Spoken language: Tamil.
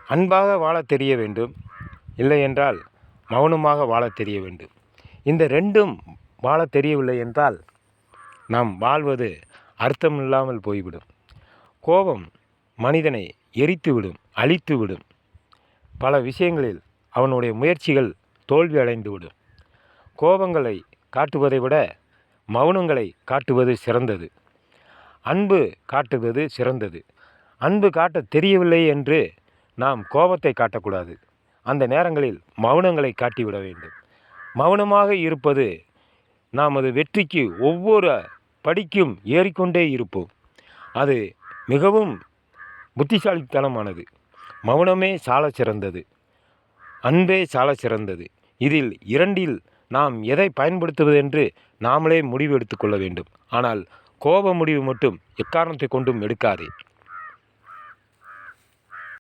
அன்பாக வாழத் தெரிய வேண்டும், இல்லை என்றால் மௌனமாக வாழத் தெரிய வேண்டும். இந்த ரெண்டும் வாழத் தெரியவில்லை என்றால் நாம் வாழ்வது அர்த்தமில்லாமல் போய்விடும். கோபம் மனிதனை எரித்துவிடும், அழித்துவிடும். பல விஷயங்களில் அவனுடைய முயற்சிகள் தோல்வி அடைந்துவிடும். கோபங்களை காட்டுவதை விட மௌனங்களை காட்டுவது சிறந்தது. அன்பு காட்டுவது சிறந்தது. அன்பு காட்ட தெரியவில்லை என்று நாம் கோபத்தை காட்டக்கூடாது. அந்த நேரங்களில் மௌனங்களை காட்டிவிட வேண்டும். மௌனமாக இருப்பது நமது வெற்றிக்கு ஒவ்வொரு படிக்கும் ஏறிக்கொண்டே இருப்போம். அது மிகவும் புத்திசாலித்தனமானது. மௌனமே சாலச் சிறந்தது, அன்பே சாலச் சிறந்தது. இதில் இரண்டில் நாம் எதை பயன்படுத்துவது என்று நாமளே முடிவு எடுத்து கொள்ள வேண்டும். ஆனால் கோப முடிவு மட்டும் எக்காரணத்தை கொண்டும் எடுக்காதே.